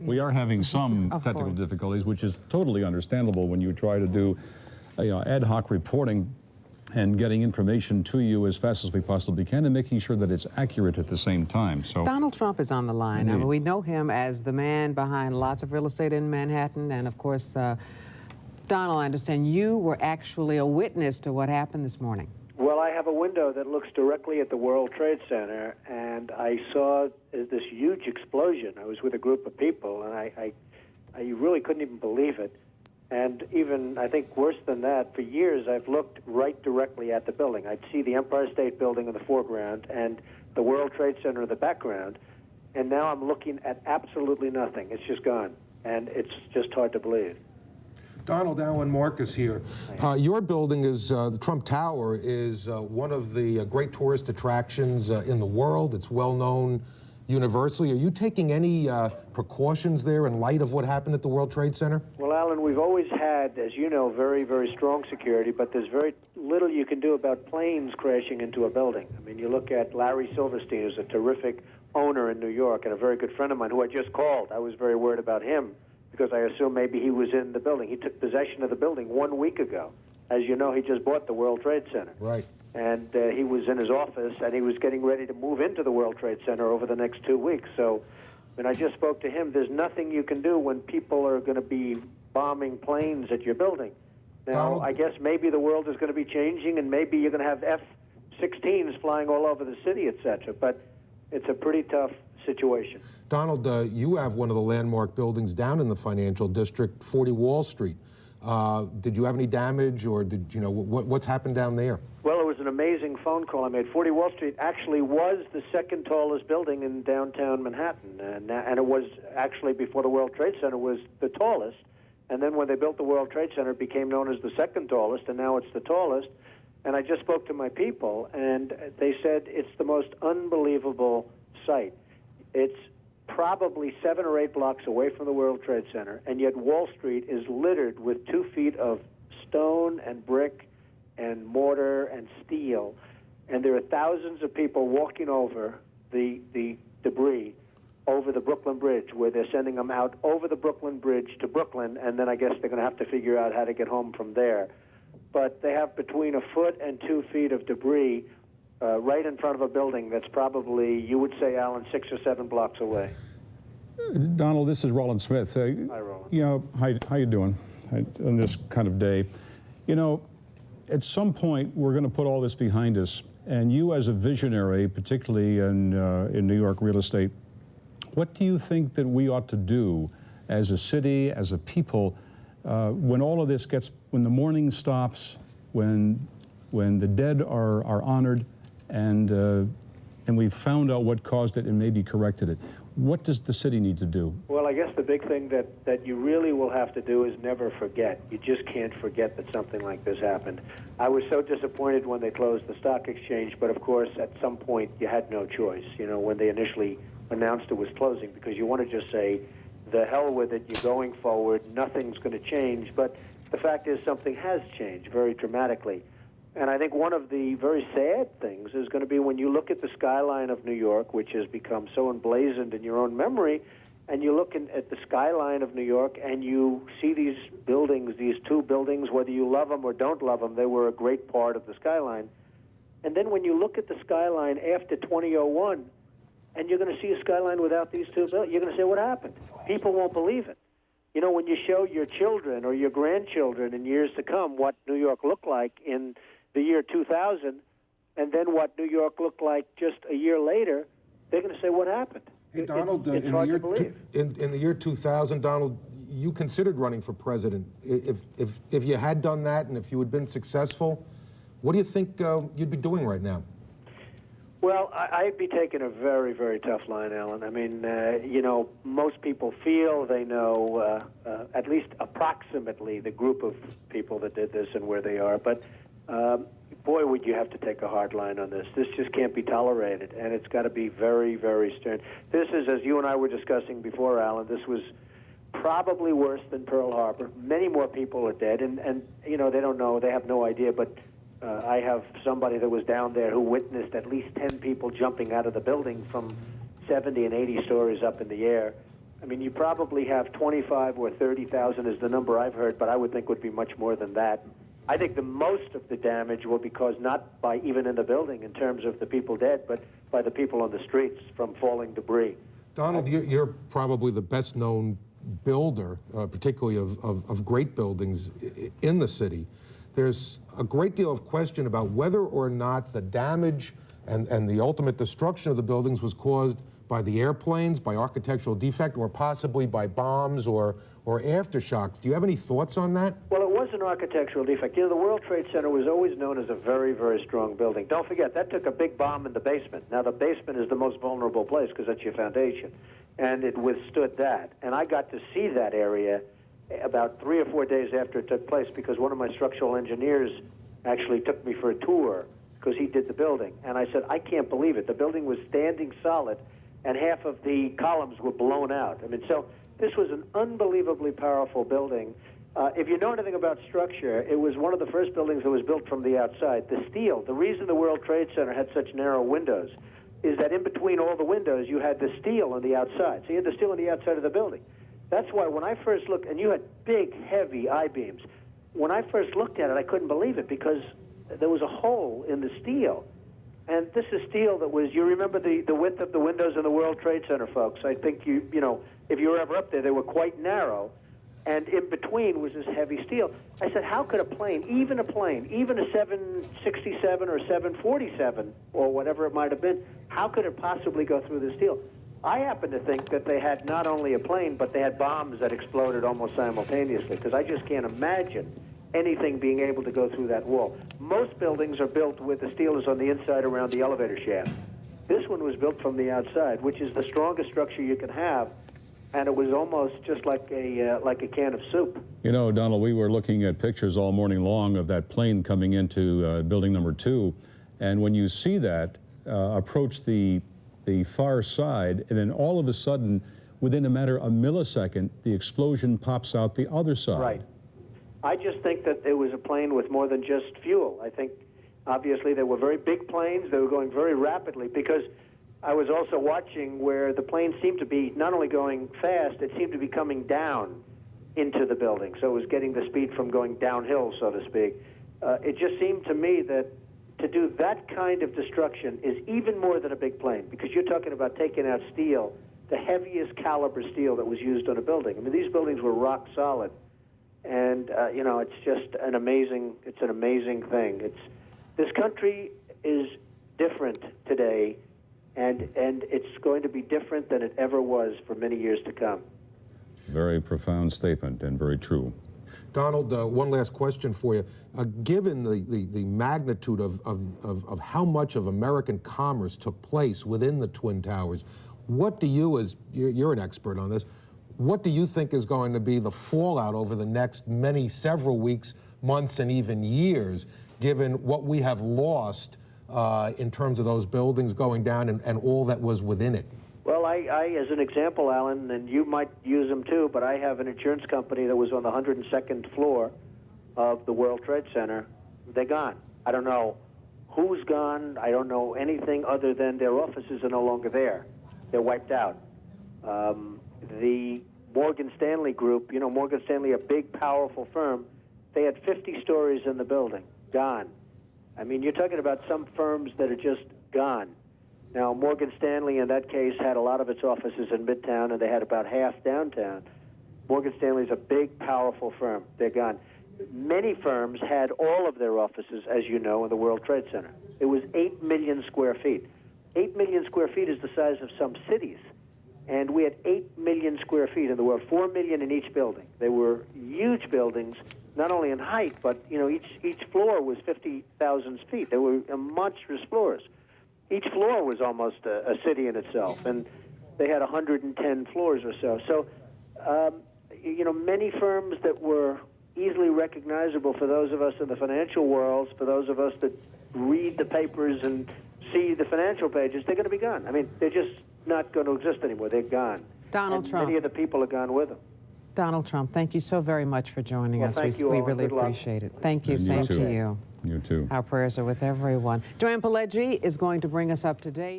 We are having some technical difficulties, which is totally understandable when you try to do ad hoc reporting and getting information to you as fast as we possibly can and making sure that it's accurate at the same time. So Donald Trump is on the line. I mean, we know him as the man behind lots of real estate in Manhattan, and of course, Donald, I understand you were actually a witness to what happened this morning. Well, I have a window that looks directly at the World Trade Center, and I saw this huge explosion. I was with a group of people, and I really couldn't even believe it. And even, I think, worse than that, for years I've looked right directly at the building. I'd see the Empire State Building in the foreground and the World Trade Center in the background, and now I'm looking at absolutely nothing. It's just gone, and it's just hard to believe. Donald, Alan Marcus here. Your building is, the Trump Tower, is one of the great tourist attractions in the world. It's well known universally. Are you taking any precautions there in light of what happened at the World Trade Center? Well, Alan, we've always had, as you know, very, very strong security, but there's very little you can do about planes crashing into a building. I mean, you look at Larry Silverstein, who's a terrific owner in New York and a very good friend of mine who I just called. I was very worried about him because I assumed maybe he was in the building. He took possession of the building 1 week ago. As you know, he just bought the World Trade Center. Right. And he was in his office, and he was getting ready to move into the World Trade Center over the next 2 weeks. So when I just spoke to him, there's nothing you can do when people are going to be bombing planes at your building. Now, Donald, I guess maybe the world is going to be changing, and maybe you're going to have F-16s flying all over the city, etc. But it's a pretty tough situation. Donald, you have one of the landmark buildings down in the financial district, 40 Wall Street. Did you have any damage, or did you know what's happened down there? Well, it was an amazing phone call I made. 40 Wall Street actually was the second tallest building in downtown Manhattan, and it was actually, before the World Trade Center, was the tallest. And then when they built the World Trade Center, it became known as the second tallest, and now it's the tallest. And I just spoke to my people, and they said it's the most unbelievable sight. It's probably 7 or 8 blocks away from the World Trade Center, and yet Wall Street is littered with 2 feet of stone and brick and mortar and steel, and there are thousands of people walking over the debris over the Brooklyn Bridge, where they're sending them out over the Brooklyn Bridge to Brooklyn, and then I guess they're going to have to figure out how to get home from there. But they have between 1 foot and 2 feet of debris right in front of a building that's probably, you would say, Alan, 6 or 7 blocks away. Donald, this is Roland Smith. Hi, Roland. You know, how you doing on this kind of day? You know, at some point, we're going to put all this behind us. And you, as a visionary, particularly in New York real estate, what do you think that we ought to do as a city, as a people, when all of this gets, when the mourning stops, when the dead are honored, and we've found out what caused it and maybe corrected it? What does the city need to do? Well, I guess the big thing that you really will have to do is never forget. You just can't forget that something like this happened. I was so disappointed when they closed the stock exchange, but of course, at some point, you had no choice, you know, when they initially announced it was closing, because you want to just say, the hell with it, you're going forward, nothing's going to change. But the fact is, something has changed very dramatically. And I think one of the very sad things is going to be when you look at the skyline of New York, which has become so emblazoned in your own memory, and you look at the skyline of New York and you see these buildings, these 2 buildings, whether you love them or don't love them, they were a great part of the skyline. And then when you look at the skyline after 2001, and you're going to see a skyline without these 2 buildings, you're going to say, what happened? People won't believe it. You know, when you show your children or your grandchildren in years to come what New York looked like in the year 2000, and then what New York looked like just a year later, they're going to say, what happened? Hey, Donald, it's hard to believe. In the year 2000, Donald, you considered running for president. If you had done that and if you had been successful, what do you think you'd be doing right now? Well, I'd be taking a very, very tough line, Alan. I mean, you know, most people feel they know at least approximately the group of people that did this and where they are. But, boy, would you have to take a hard line on this. This just can't be tolerated, and it's got to be very, very stern. This is, as you and I were discussing before, Alan, this was probably worse than Pearl Harbor. Many more people are dead, and you know, they don't know, they have no idea, but I have somebody that was down there who witnessed at least 10 people jumping out of the building from 70 and 80 stories up in the air. I mean, you probably have 25 or 30,000 is the number I've heard, but I would think would be much more than that. I think the most of the damage will be caused not by even in the building in terms of the people dead, but by the people on the streets from falling debris. Donald, you're probably the best known builder, particularly of great buildings in the city. There's a great deal of question about whether or not the damage and the ultimate destruction of the buildings was caused by the airplanes, by architectural defect, or possibly by bombs or aftershocks. Do you have any thoughts on that? Well, it was an architectural defect. You know, the World Trade Center was always known as a very, very strong building. Don't forget, that took a big bomb in the basement. Now, the basement is the most vulnerable place because that's your foundation, and it withstood that. And I got to see that area about 3 or 4 days after it took place because one of my structural engineers actually took me for a tour because he did the building. And I said, I can't believe it. The building was standing solid, and half of the columns were blown out. I mean, so this was an unbelievably powerful building. If you know anything about structure, it was one of the first buildings that was built from the outside. The steel, the reason the World Trade Center had such narrow windows is that in between all the windows, you had the steel on the outside. So you had the steel on the outside of the building. That's why when I first looked, and you had big, heavy I-beams, when I first looked at it, I couldn't believe it because there was a hole in the steel. And this is steel that was, you remember the width of the windows in the World Trade Center, folks. I think you know, if you were ever up there, they were quite narrow. And in between was this heavy steel. I said, how could a plane, even a 767 or 747 or whatever it might have been, how could it possibly go through the steel? I happen to think that they had not only a plane, but they had bombs that exploded almost simultaneously, because I just can't imagine anything being able to go through that wall. Most buildings are built with the steel is on the inside around the elevator shaft. This one was built from the outside, which is the strongest structure you can have, and it was almost just like a can of soup. You know, Donald, we were looking at pictures all morning long of that plane coming into building number 2, and when you see that approach the far side, and then all of a sudden, within a matter of a millisecond, the explosion pops out the other side. Right. I just think that it was a plane with more than just fuel. I think, obviously, they were very big planes. They were going very rapidly, because I was also watching where the plane seemed to be not only going fast, it seemed to be coming down into the building. So it was getting the speed from going downhill, so to speak. It just seemed to me that to do that kind of destruction is even more than a big plane, because you're talking about taking out steel, the heaviest caliber steel that was used on a building. I mean, these buildings were rock solid. And, you know, it's just an amazing thing. This country is different today, and it's going to be different than it ever was for many years to come. Very profound statement and very true. Donald, one last question for you. Given the magnitude of how much of American commerce took place within the Twin Towers, what do you, as you're an expert on this, what do you think is going to be the fallout over the next several weeks, months, and even years, given what we have lost in terms of those buildings going down and all that was within it? Well, I, as an example, Alan, and you might use them too, but I have an insurance company that was on the 102nd floor of the World Trade Center. They're gone. I don't know who's gone. I don't know anything other than their offices are no longer there. They're wiped out. The Morgan Stanley Group, you know, Morgan Stanley, a big, powerful firm, they had 50 stories in the building, gone. I mean, you're talking about some firms that are just gone. Now, Morgan Stanley, in that case, had a lot of its offices in Midtown, and they had about half downtown. Morgan Stanley's a big, powerful firm. They're gone. Many firms had all of their offices, as you know, in the World Trade Center. It was 8 million square feet. 8 million square feet is the size of some cities. And we had 8 million square feet in the world, 4 million in each building. They were huge buildings, not only in height, but, you know, each floor was 50,000 feet. They were monstrous floors. Each floor was almost a city in itself, and they had 110 floors or so. So, you know, many firms that were easily recognizable for those of us in the financial worlds, for those of us that read the papers and see the financial pages, they're going to be gone. I mean, they're just not going to exist anymore. They're gone. Donald Trump. Many of the people are gone with them. Donald Trump, thank you so very much for joining us. Thank you all. We really Good luck. appreciate it. Thank you. And you Same too. to you. You too. Our prayers are with everyone. Joanne Pileggi is going to bring us up to date.